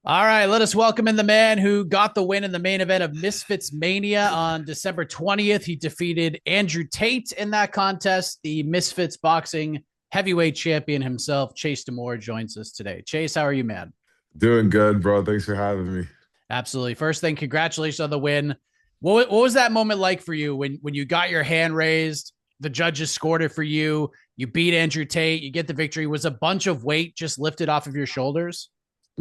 All right, let us welcome in the man who got the win in the main event of Misfits Mania on December 20th. He defeated Andrew Tate in that contest. The Misfits Boxing heavyweight champion himself, Chase DeMoor, joins us today. Chase, how are you, man? Doing good, bro. Thanks for having me. Absolutely. First thing, congratulations on the win. What was that moment like for you when you got your hand raised? The judges scored it for you. You beat Andrew Tate. You get the victory. Was a bunch of weight just lifted off of your shoulders?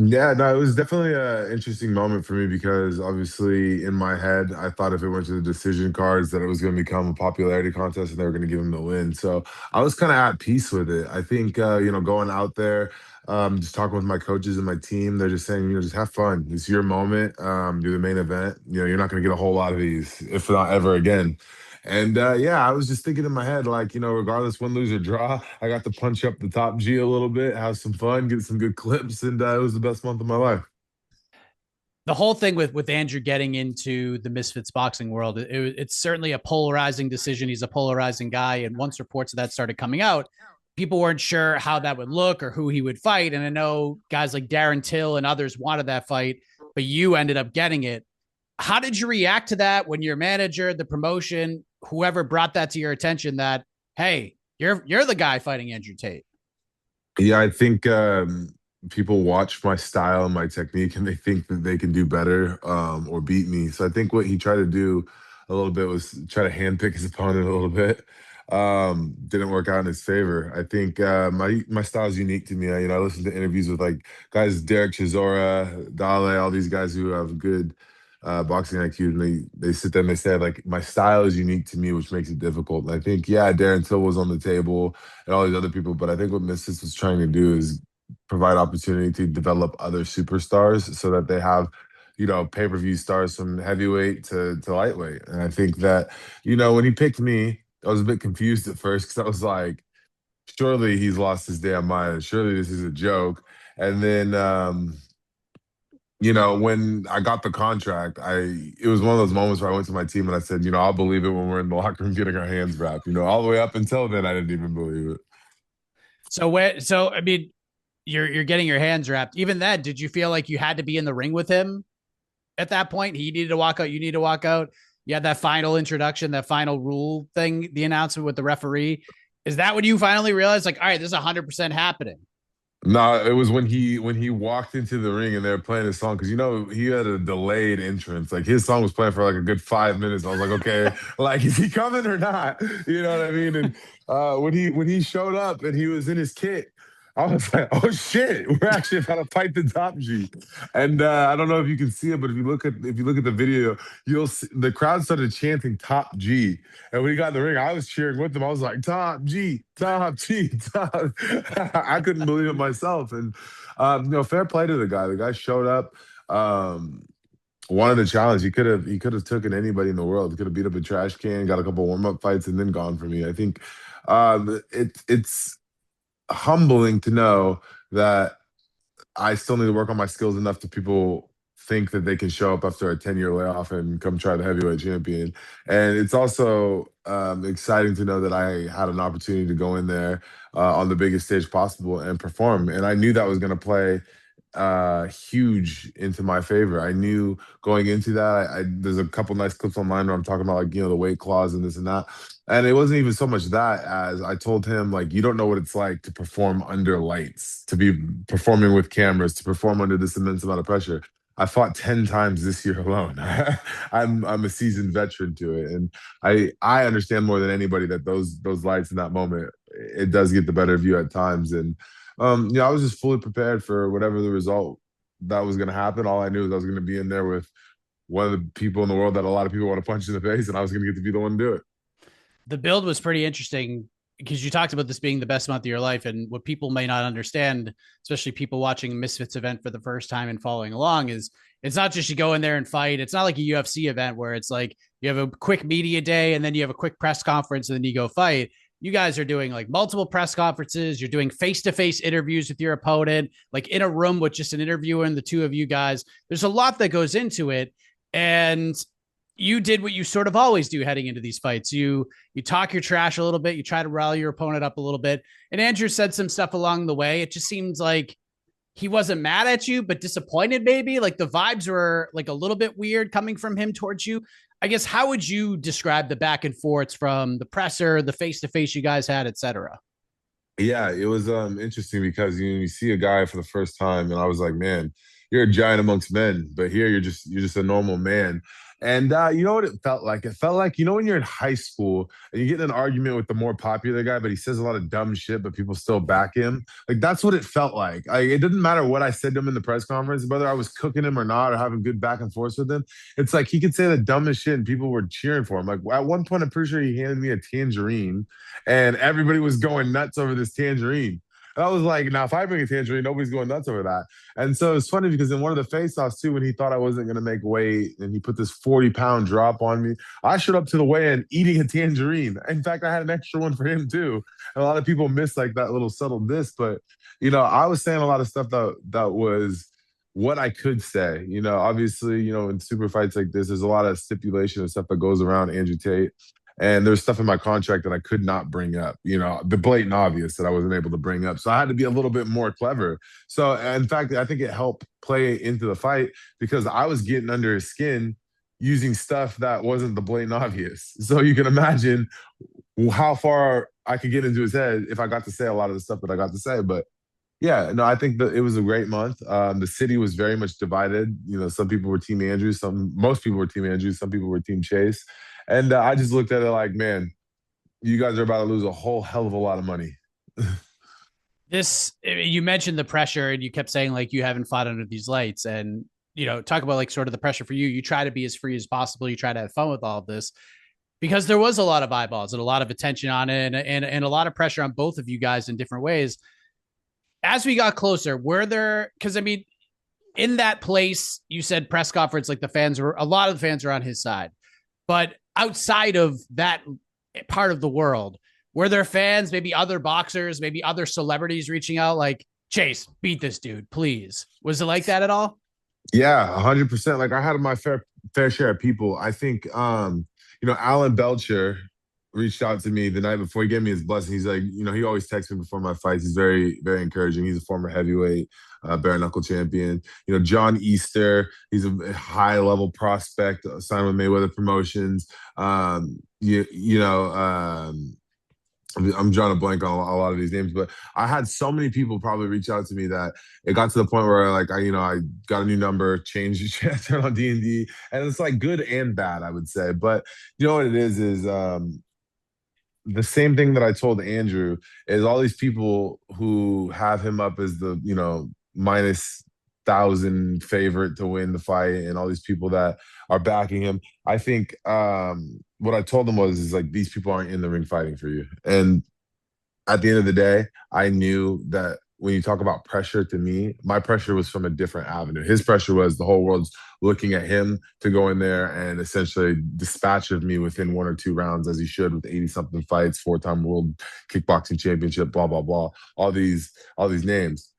Yeah, no, it was definitely an interesting moment for me because obviously in my head, I thought if it went to the decision cards that it was going to become a popularity contest and they were going to give him the win. So I was kind of at peace with it. I think, going out there, just talking with my coaches and my team, they're just saying, just have fun. It's your moment. Do the main event. You're not going to get a whole lot of these, if not ever again. And yeah, I was just thinking in my head, like, regardless win, lose, or draw, I got to punch up the top G a little bit, have some fun, get some good clips, and it was the best month of my life. The whole thing with Andrew getting into the Misfits boxing world, it's certainly a polarizing decision. He's a polarizing guy, and once reports of that started coming out, people weren't sure how that would look or who he would fight. And I know guys like Darren Till and others wanted that fight, but you ended up getting it. How did you react to that when your manager, the promotion, whoever brought that to your attention that, hey, you're the guy fighting Andrew Tate? Yeah, I think people watch my style and my technique and they think that they can do better or beat me. So I think what he tried to do a little bit was try to handpick his opponent a little bit. Didn't work out in his favor. I think my style is unique to me. I listen to interviews with like guys Derek Chisora, Dale, all these guys who have good boxing IQ, and they sit there and they say like my style is unique to me, which makes it difficult. And I think yeah, Darren Till was on the table and all these other people, but I think what Misfits was trying to do is provide opportunity to develop other superstars so that they have pay-per-view stars from heavyweight to lightweight. And I think that when he picked me, I was a bit confused at first because I was like, surely he's lost his damn mind. Surely this is a joke. And then when I got the contract, it was one of those moments where I went to my team and I said, I'll believe it when we're in the locker room getting our hands wrapped. All the way up until then, I didn't even believe it. So I mean, you're getting your hands wrapped. Even then, did you feel like you had to be in the ring with him at that point? He needed to walk out. You need to walk out. You had that final introduction, that final rule thing, the announcement with the referee. Is that when you finally realized, like, all right, this is 100% happening? No, it was when he walked into the ring and they were playing his song because he had a delayed entrance. Like his song was playing for like a good 5 minutes. I was like, okay, like is he coming or not? You know what I mean? And when he showed up and he was in his kit, I was like, oh shit, we're actually about to fight the top G. And I don't know if you can see it, but if you look at the video, you'll see the crowd started chanting top G. And when he got in the ring, I was cheering with them. I was like, top G, top G, top. I couldn't believe it myself. And fair play to the guy. The guy showed up. Wanted a challenge. He could have taken anybody in the world. He could have beat up a trash can, got a couple warm-up fights, and then gone for me. I think it's humbling to know that I still need to work on my skills enough that people think that they can show up after a 10-year layoff and come try the heavyweight champion. And it's also exciting to know that I had an opportunity to go in there on the biggest stage possible and perform. And I knew that was going to play huge into my favor. I knew going into that, there's a couple nice clips online where I'm talking about like, the weight clause and this and that. And it wasn't even so much that as I told him, like, you don't know what it's like to perform under lights, to be performing with cameras, to perform under this immense amount of pressure. I fought 10 times this year alone. I'm a seasoned veteran to it. And I understand more than anybody that those lights in that moment, it does get the better of you at times. And I was just fully prepared for whatever the result that was gonna happen. All I knew is I was gonna be in there with one of the people in the world that a lot of people want to punch in the face, and I was gonna get to be the one to do it. The build was pretty interesting because you talked about this being the best month of your life. And what people may not understand, especially people watching a Misfits event for the first time and following along, is it's not just you go in there and fight. It's not like a UFC event where it's like you have a quick media day and then you have a quick press conference and then you go fight. You guys are doing like multiple press conferences. You're doing face-to-face interviews with your opponent, like in a room with just an interviewer and the two of you guys. There's a lot that goes into it. And you did what you sort of always do heading into these fights. You talk your trash a little bit, you try to rally your opponent up a little bit. And Andrew said some stuff along the way. It just seems like he wasn't mad at you, but disappointed maybe? Like the vibes were like a little bit weird coming from him towards you. I guess how would you describe the back and forths from the presser, the face to face you guys had, etc.? Yeah, it was interesting because you see a guy for the first time, and I was like, man, you're a giant amongst men, but here you're just a normal man. And you know what it felt like? It felt like, when you're in high school and you get in an argument with the more popular guy, but he says a lot of dumb shit, but people still back him. Like that's what it felt like. It didn't matter what I said to him in the press conference, whether I was cooking him or not, or having good back and forth with him. It's like he could say the dumbest shit and people were cheering for him. Like at one point, I'm pretty sure he handed me a tangerine and everybody was going nuts over this tangerine. And I was like, now if I bring a tangerine, nobody's going nuts over that. And so it's funny because in one of the face-offs too, when he thought I wasn't going to make weight and he put this 40-pound drop on me, I showed up to the weigh-in eating a tangerine. In fact, I had an extra one for him too. And a lot of people miss like that little subtle diss, but I was saying a lot of stuff that was what I could say. Obviously, in super fights like this, there's a lot of stipulation and stuff that goes around Andrew Tate. And there's stuff in my contract that I could not bring up, the blatant obvious that I wasn't able to bring up. So I had to be a little bit more clever. So, in fact, I think it helped play into the fight because I was getting under his skin using stuff that wasn't the blatant obvious. So you can imagine how far I could get into his head if I got to say a lot of the stuff that I got to say. But yeah, no, I think that it was a great month. The city was very much divided. Some people were Team Andrew, most people were Team Andrew, some people were Team Chase, and I just looked at it like, man, you guys are about to lose a whole hell of a lot of money. This, you mentioned the pressure and you kept saying like you haven't fought under these lights, and talk about like sort of the pressure for you. You try to be as free as possible. You try to have fun with all of this because there was a lot of eyeballs and a lot of attention on it, and a lot of pressure on both of you guys in different ways. As we got closer, were there, because I mean, in that place, you said press conference, like a lot of the fans are on his side. But outside of that part of the world, were there fans, maybe other boxers, maybe other celebrities reaching out like, Chase, beat this dude, please? Was it like that at all? Yeah, 100%. Like I had my fair share of people. I think Alan Belcher reached out to me the night before he gave me his blessing. He's like, he always texts me before my fights. He's very, very encouraging. He's a former heavyweight, bare knuckle champion. John Easter, he's a high level prospect, signed with Mayweather Promotions. I'm drawing a blank on a lot of these names, but I had so many people probably reach out to me that it got to the point where I got a new number, changed, turned on D&D, and it's like good and bad, I would say. But you know what it is the same thing that I told Andrew is all these people who have him up as the, minus 1,000 favorite to win the fight and all these people that are backing him. I think what I told them is like, these people aren't in the ring fighting for you. And at the end of the day, I knew that when you talk about pressure to me, my pressure was from a different avenue. His pressure was the whole world's looking at him to go in there and essentially dispatch of me within 1 or 2 rounds, as he should, with 80-something fights, 4-time world kickboxing championship, blah, blah, blah, all these names.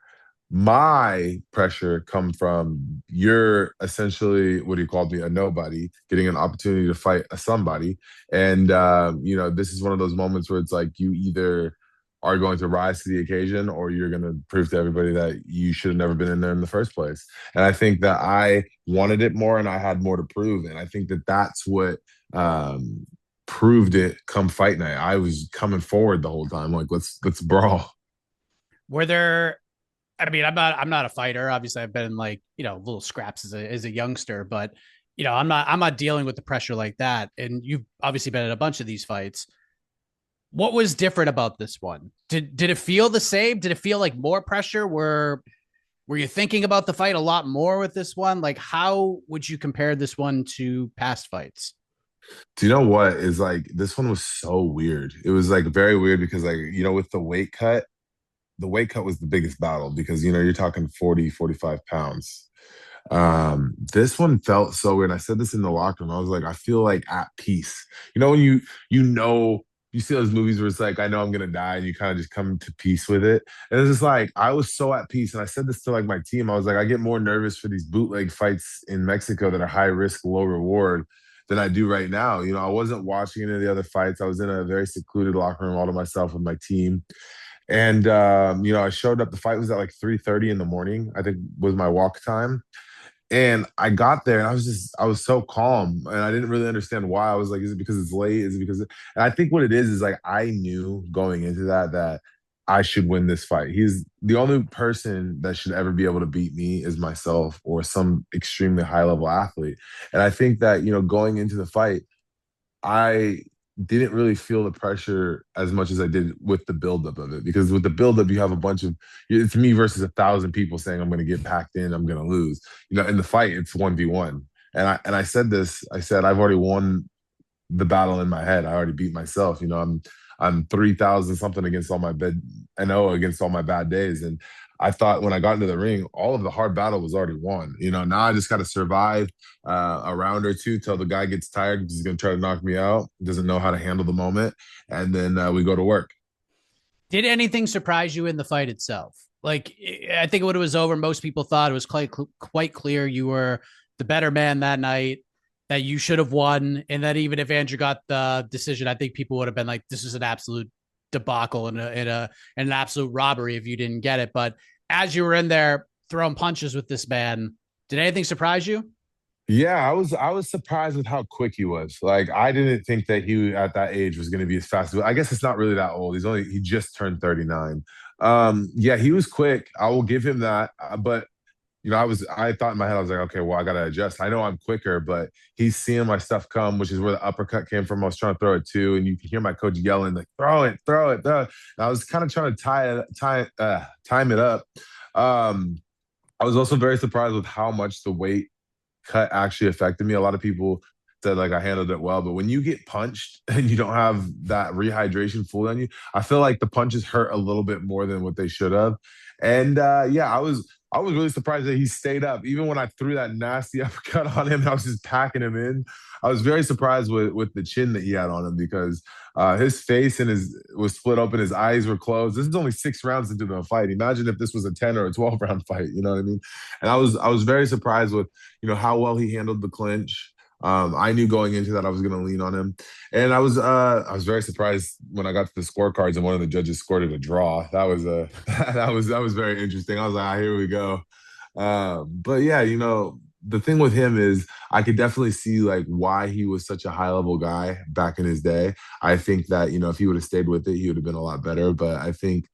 My pressure come from you're essentially what he called me, a nobody, getting an opportunity to fight a somebody. And this is one of those moments where it's like you either are going to rise to the occasion or you're going to prove to everybody that you should have never been in there in the first place. And I think that I wanted it more and I had more to prove. And I think that that's what proved it come fight night. I was coming forward the whole time, like, let's brawl. Were there, I mean, I'm not a fighter. Obviously, I've been in like, little scraps as a youngster, but I'm not dealing with the pressure like that. And you've obviously been in a bunch of these fights. What was different about this one? Did it feel the same? Did it feel like more pressure? Were you thinking about the fight a lot more with this one? Like, how would you compare this one to past fights? Do you know what is like this one was so weird? It was like very weird because like, with the weight cut was the biggest battle because you're talking 40, 45 pounds. This one felt so weird. I said this in the locker room. I was like, I feel like at peace. When you see those movies where it's like, I know I'm gonna die, and you kind of just come to peace with it. And it's just like I was so at peace. And I said this to like my team. I was like, I get more nervous for these bootleg fights in Mexico that are high risk, low reward than I do right now. I wasn't watching any of the other fights. I was in a very secluded locker room all to myself with my team. And I showed up. The fight was at like 3:30 in the morning, I think was my walk time. And I got there and I was so calm and I didn't really understand why. I was like, is it because it's late? Is it because, and I think what it is like, I knew going into that I should win this fight. He's the only person that should ever be able to beat me is myself or some extremely high level athlete. And I think that, going into the fight, I didn't really feel the pressure as much as I did with the buildup of it. Because with the buildup, you have a bunch of it's me versus 1,000 people saying I'm going to get packed in, I'm going to lose. In the fight, it's 1v1. And I said this. I said I've already won the battle in my head. I already beat myself. I'm 3,000 something against all my bad against all my bad days. And I thought when I got into the ring, all of the hard battle was already won. Now I just got to survive a round or two till the guy gets tired. He's going to try to knock me out. Doesn't know how to handle the moment, and then we go to work. Did anything surprise you in the fight itself? Like, I think when it was over, most people thought it was quite clear you were the better man that night, that you should have won, and that even if Andrew got the decision, I think people would have been like, "This is an absolute debacle and an absolute robbery if you didn't get it." But as you were in there throwing punches with this man, did anything surprise you? Yeah, I was surprised with how quick he was. Like I didn't think that he at that age was going to be as fast. I guess it's not really that old. He just turned 39. Yeah, he was quick. I will give him that. But I thought in my head, I was like, okay, well, I gotta adjust. I know I'm quicker, but he's seeing my stuff come, which is where the uppercut came from. I was trying to throw it too, and you can hear my coach yelling, like, throw it, throw it, throw it. And I was kind of trying to time it up. Um, I was also very surprised with how much the weight cut actually affected me. A lot of people said like I handled it well, but when you get punched and you don't have that rehydration full on you, I feel like the punches hurt a little bit more than what they should have. And yeah, I was really surprised that he stayed up. Even when I threw that nasty uppercut on him, I was just packing him in. I was very surprised with the chin that he had on him because his face and his was split open, his eyes were closed. This is only 6 rounds into the fight. Imagine if this was a 10 or a 12 round fight. You know what I mean? And I was very surprised with how well he handled the clinch. I knew going into that I was going to lean on him, and I was very surprised when I got to the scorecards and one of the judges scored it a draw. That was a that was very interesting. I was like, here we go. But yeah, the thing with him is I could definitely see like why he was such a high level guy back in his day. I think that if he would have stayed with it, he would have been a lot better. But I think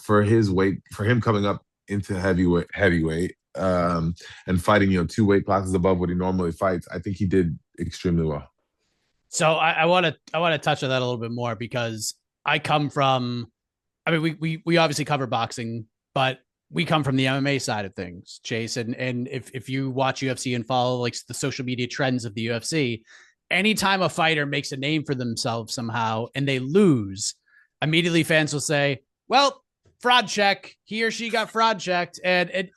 for his weight, for him coming up into heavyweight and fighting, two weight classes above what he normally fights, I think he did extremely well. So I want to touch on that a little bit more because I come from, I mean, we obviously cover boxing, but we come from the MMA side of things, Chase. And if you watch UFC and follow like the social media trends of the UFC, anytime a fighter makes a name for themselves somehow and they lose, immediately fans will say, "Well, fraud check. He or she got fraud checked." And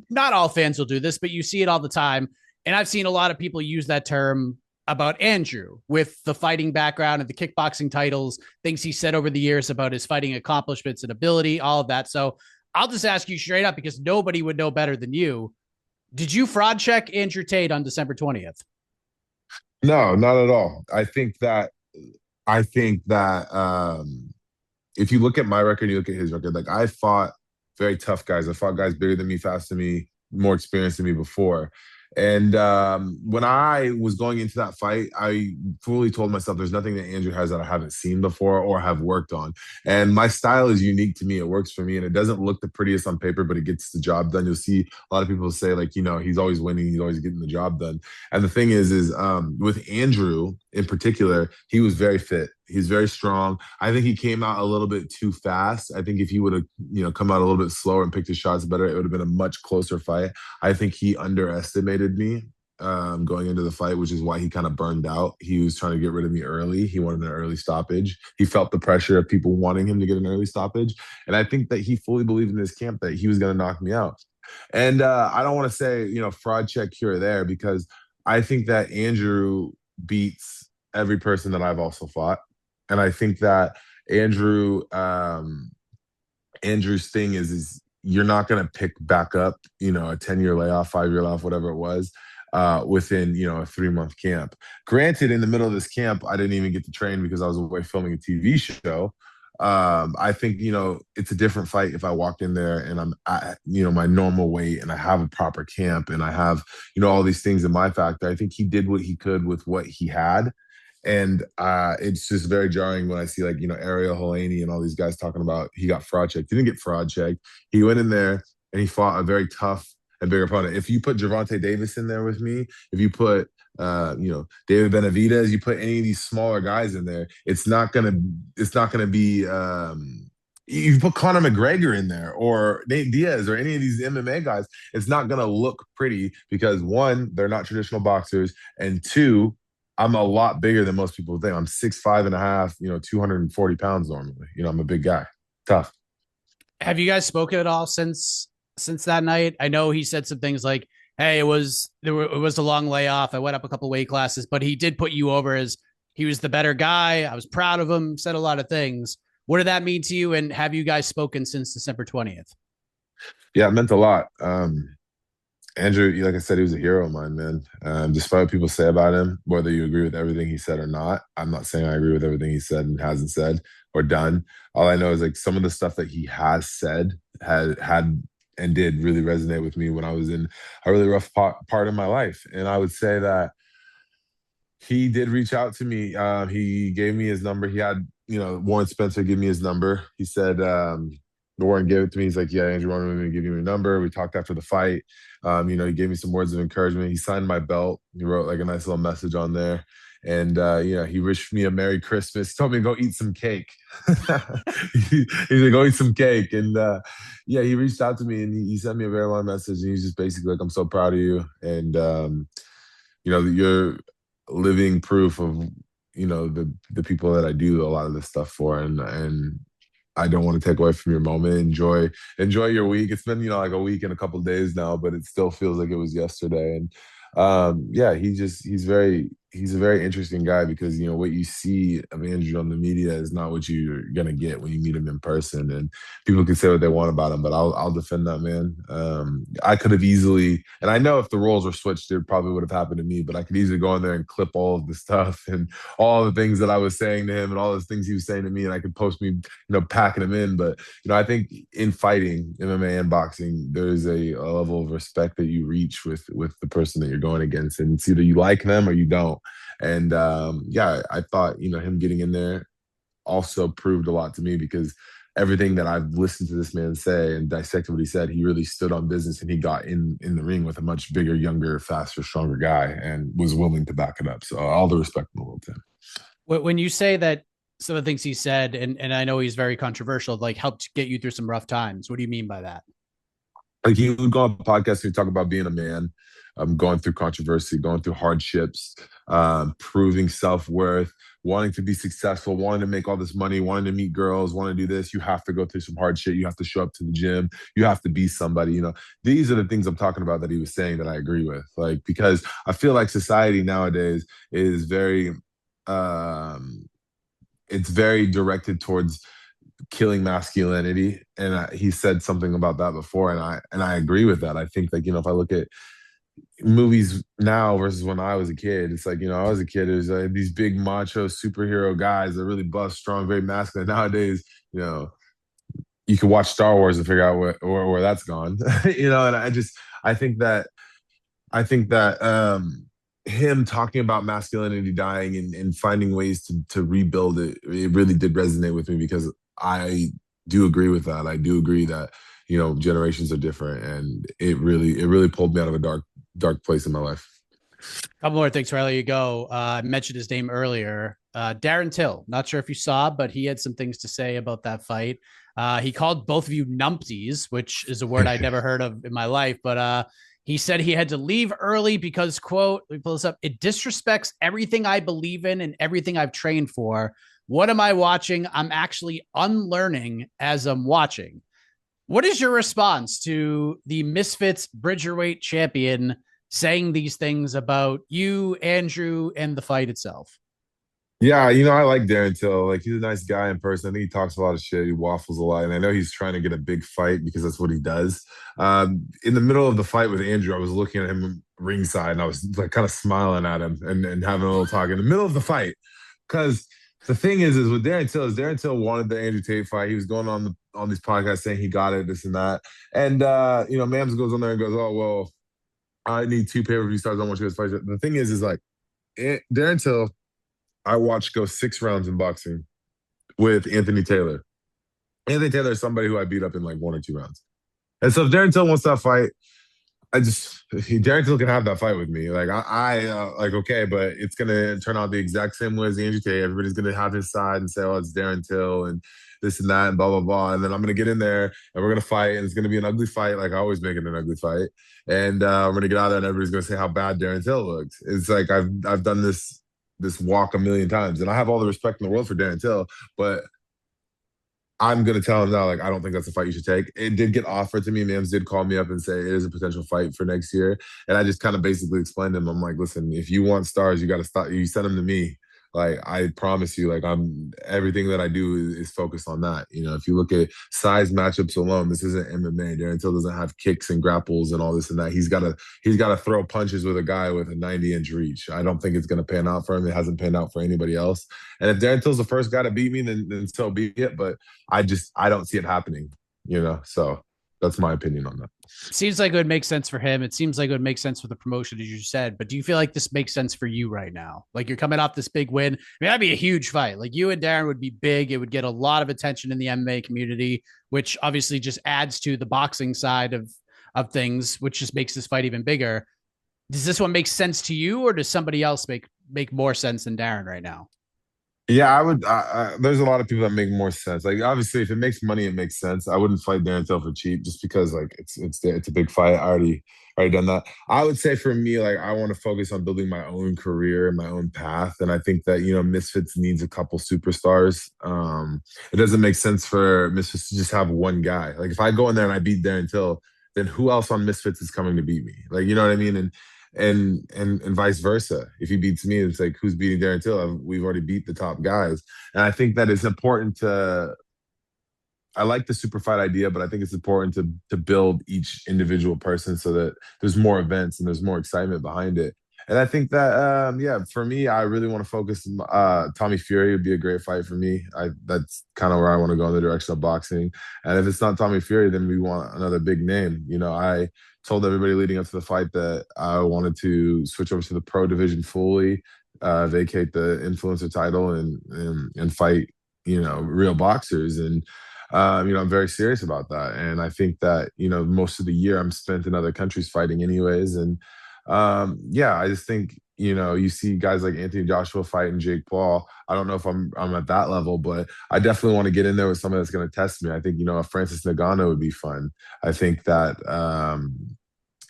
not all fans will do this, but you see it all the time. And I've seen a lot of people use that term about Andrew with the fighting background and the kickboxing titles, things he said over the years about his fighting accomplishments and ability, all of that. So I'll just ask you straight up because nobody would know better than you. Did you fraud check Andrew Tate on December 20th? No, not at all. I think that if you look at my record, you look at his record, like I fought very tough guys. I fought guys bigger than me, faster than me, more experienced than me before. And when I was going into that fight, I fully told myself there's nothing that Andrew has that I haven't seen before or have worked on. And my style is unique to me. It works for me. And it doesn't look the prettiest on paper, but it gets the job done. You'll see a lot of people say, like, he's always winning, he's always getting the job done. And the thing is with Andrew in particular, he was very fit. He's very strong. I think he came out a little bit too fast. I think if he would have, come out a little bit slower and picked his shots better, it would have been a much closer fight. I think he underestimated me going into the fight, which is why he kind of burned out. He was trying to get rid of me early. He wanted an early stoppage. He felt the pressure of people wanting him to get an early stoppage. And I think that he fully believed in his camp that he was going to knock me out. And I don't want to say, fraud check here or there, because I think that Andrew beats every person that I've also fought. And I think that Andrew, Andrew's thing is you're not going to pick back up, a 10-year layoff, 5-year layoff, whatever it was, within, a 3-month camp. Granted, in the middle of this camp, I didn't even get to train because I was away filming a TV show. I think, it's a different fight if I walk in there and I'm at, my normal weight and I have a proper camp and I have, all these things in my factor. I think he did what he could with what he had. And it's just very jarring when I see like, Ariel Helwani and all these guys talking about he got fraud checked. He didn't get fraud checked. He went in there and he fought a very tough and bigger opponent. If you put Gervonta Davis in there with me, if you put David Benavidez, you put any of these smaller guys in there, it's not gonna be you put Conor McGregor in there or Nate Diaz or any of these MMA guys, it's not gonna look pretty because one, they're not traditional boxers, and two, I'm a lot bigger than most people think. I'm 6'5" and a half, 240 pounds normally. I'm a big guy. Tough. Have you guys spoken at all since that night? I know he said some things like, "Hey, it was a long layoff. I went up a couple weight classes, but he did put you over as he was the better guy. I was proud of him. Said a lot of things. What did that mean to you? And have you guys spoken since December 20th? Yeah, it meant a lot. Andrew, like I said, he was a hero of mine, man. Despite what people say about him, whether you agree with everything he said or not, I'm not saying I agree with everything he said and hasn't said or done. All I know is like some of the stuff that he has said had and did really resonate with me when I was in a really rough part of my life. And I would say that he did reach out to me. He gave me his number. He had, Warren Spencer give me his number. He said, Warren gave it to me. He's like, yeah, Andrew wanted me to give you a number. We talked after the fight. He gave me some words of encouragement. He signed my belt. He wrote like a nice little message on there. And he wished me a Merry Christmas. Told me to go eat some cake. He said, go eat some cake. And he reached out to me and he sent me a very long message. And he's just basically like, I'm so proud of you. And you're living proof of the people that I do a lot of this stuff for, and I don't want to take away from your moment. Enjoy your week. It's been like a week and a couple of days now, but it still feels like it was yesterday. And he's a very interesting guy because what you see of Andrew on the media is not what you're gonna get when you meet him in person. And people can say what they want about him, but I'll defend that man. I could have easily, and I know if the roles were switched, it probably would have happened to me. But I could easily go in there and clip all of the stuff and all the things that I was saying to him and all the things he was saying to me, and I could post me, packing him in. But I think in fighting, MMA and boxing, there's a level of respect that you reach with the person that you're going against, and it's either you like them or you don't. And I thought him getting in there also proved a lot to me because everything that I've listened to this man say and dissected what he said, he really stood on business and he got in the ring with a much bigger, younger, faster, stronger guy and was willing to back it up. So all the respect in the world to him. When you say that some of the things he said, and I know he's very controversial, like helped get you through some rough times. What do you mean by that? Like he would go on podcasts and talk about being a man, going through controversy, going through hardships, proving self-worth, wanting to be successful, wanting to make all this money, wanting to meet girls, wanting to do this. You have to go through some hard shit. You have to show up to the gym. You have to be somebody. These are the things I'm talking about that he was saying that I agree with. Like, because I feel like society nowadays is it's very directed towards killing masculinity, and he said something about that before, and I agree with that. I think like if I look at movies now versus when I was a kid, it's like I was a kid, there's these big macho superhero guys that really buff, strong, very masculine. Nowadays, you can watch Star Wars and figure out where that's gone. And I think that him talking about masculinity dying and finding ways to rebuild it really did resonate with me because I do agree with that. I do agree that generations are different, and it really pulled me out of a dark place in my life. A couple more things before I let you go. I mentioned his name earlier. Darren Till. Not sure if you saw, but he had some things to say about that fight. He called both of you numpties, which is a word I'd never heard of in my life. But he said he had to leave early because, quote, let me pull this up, it disrespects everything I believe in and everything I've trained for. What am I watching? I'm actually unlearning as I'm watching. What is your response to the Misfits Bridgerweight champion saying these things about you, Andrew, and the fight itself? Yeah, I like Darren Till. Like he's a nice guy in person. I think he talks a lot of shit. He waffles a lot, and I know he's trying to get a big fight because that's what he does. In the middle of the fight with Andrew, I was looking at him ringside, and I was like kind of smiling at him and having a little talk in the middle of the fight because The thing is with Darren Till is Darren Till wanted the Andrew Tate fight. He was going on these podcasts saying he got it, this and that. And Mams goes on there and goes, "Oh well, I need two pay-per-view stars. I want you guys to fight." The thing is like Darren Till, I watched go 6 rounds in boxing with Anthony Taylor. Anthony Taylor is somebody who I beat up in like 1 or 2 rounds. And so if Darren Till wants that fight, Darren Till can have that fight with me. Like like okay, but it's gonna turn out the exact same way as Andrew Tate. Everybody's gonna have his side and say, "Oh, it's Darren Till," and this and that and blah blah blah. And then I'm gonna get in there and we're gonna fight, and it's gonna be an ugly fight, like I always make it an ugly fight. And we're gonna get out there, and everybody's gonna say how bad Darren Till looks. It's like I've done this walk a million times, and I have all the respect in the world for Darren Till, but I'm gonna tell him now, like, I don't think that's a fight you should take. It did get offered to me. Mams did call me up and say it is a potential fight for next year. And I just kind of basically explained to him, I'm like, listen, if you want stars, you gotta stop. You send them to me. Like, I promise you, like, I'm everything that I do is focused on that. If you look at size matchups alone, this isn't MMA. Darren Till doesn't have kicks and grapples and all this and that. He's gotta throw punches with a guy with a 90-inch reach. I don't think it's gonna pan out for him. It hasn't panned out for anybody else. And if Darren Till's the first guy to beat me, then so be it. But I don't see it happening. So that's my opinion on that. It seems like it would make sense for him. It seems like it would make sense for the promotion, as you said. But do you feel like this makes sense for you right now? Like you're coming off this big win. I mean, that'd be a huge fight. Like you and Darren would be big. It would get a lot of attention in the MMA community, which obviously just adds to the boxing side of things, which just makes this fight even bigger. Does this one make sense to you, or does somebody else make more sense than Darren right now? Yeah, I would. There's a lot of people that make more sense. Like obviously, if it makes money, it makes sense. I wouldn't fight Darren Till for cheap, just because like it's a big fight. I already done that. I would say for me, like I want to focus on building my own career and my own path, and I think that Misfits needs a couple superstars. It doesn't make sense for Misfits to just have one guy. Like if I go in there and I beat Darren Till, then who else on Misfits is coming to beat me? Like you know what I mean? And vice versa. If he beats me, it's like who's beating Darren Till? We've already beat the top guys, and I think that it's important to. I like the super fight idea, but I think it's important to build each individual person so that there's more events and there's more excitement behind it. And I think that yeah, for me, I really want to focus. Tommy Fury would be a great fight for me. That's kind of where I want to go in the direction of boxing. And if it's not Tommy Fury, then we want another big name. I told everybody leading up to the fight that I wanted to switch over to the pro division fully, vacate the influencer title, and fight real boxers. And I'm very serious about that. And I think that, most of the year I'm spent in other countries fighting anyways. And yeah, I just think, you see guys like Anthony Joshua fighting Jake Paul. I don't know if I'm at that level, but I definitely want to get in there with someone that's going to test me. I think, a Francis Ngannou would be fun. I think that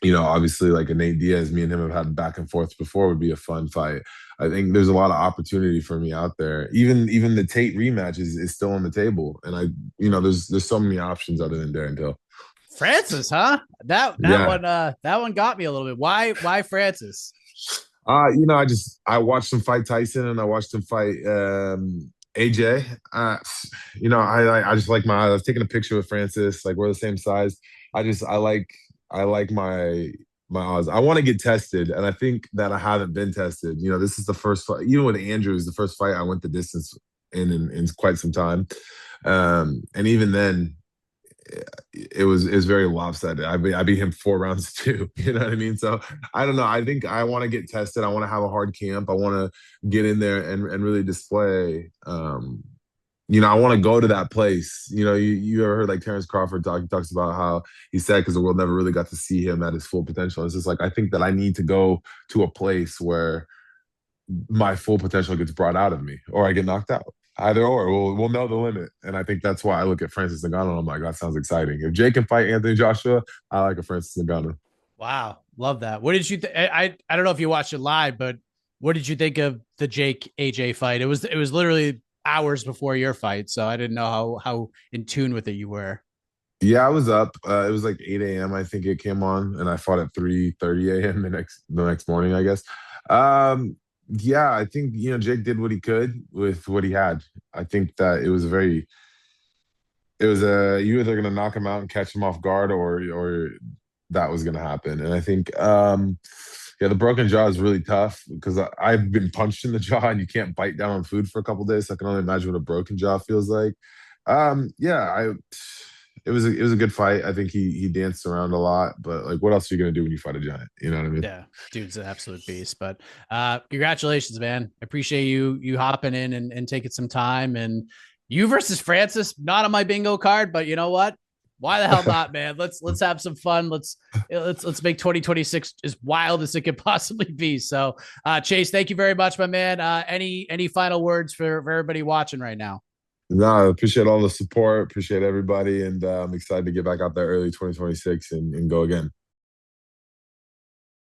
obviously like a Nate Diaz, me and him have had back and forth before, would be a fun fight. I think there's a lot of opportunity for me out there. Even the Tate rematch is still on the table, and there's so many options other than Darren Till. Francis, huh? Yeah. That one got me a little bit. Why Francis? I watched him fight Tyson and I watched him fight AJ. I just like I was taking a picture with Francis, like we're the same size. I like my odds. I want to get tested, and I think that I haven't been tested. This is the first fight, even with Andrews, the first fight I went the distance in quite some time. And even then, it was very lopsided. I beat him 4 rounds too. You know what I mean? So I don't know. I think I want to get tested. I want to have a hard camp. I want to get in there and really display. I want to go to that place. You ever heard like Terrence Crawford talk? He talks about how he said because the world never really got to see him at his full potential. It's just like I think that I need to go to a place where my full potential gets brought out of me, or I get knocked out. Either or, we'll know the limit. And I think that's why I look at Francis Ngannou and I'm like, that sounds exciting. If Jake can fight Anthony Joshua, I like a Francis Ngannou. Wow, love that. What did you? I don't know if you watched it live, but what did you think of the Jake AJ fight? It was literally hours before your fight, so I didn't know how in tune with it you were. Yeah, I was up. It was like 8 a.m. I think it came on, and I fought at 3:30 a.m. the next morning, I guess. Yeah, I think Jake did what he could with what he had. I think that it was you either gonna knock him out and catch him off guard, or that was gonna happen. And I think Yeah, the broken jaw is really tough because I've been punched in the jaw and you can't bite down on food for a couple days. So I can only imagine what a broken jaw feels like. Yeah, it was a good fight. I think he danced around a lot, but like, what else are you gonna do when you fight a giant? You know what I mean? Yeah, dude's an absolute beast. But congratulations, man. I appreciate you hopping in and taking some time. And you versus Francis, not on my bingo card, but you know what? Why the hell not, man? Let's have some fun. Let's make 2026 as wild as it could possibly be. So Chase, thank you very much, my man. Any final words for everybody watching right now? No, I appreciate all the support. Appreciate everybody, and I'm excited to get back out there early 2026 and go again.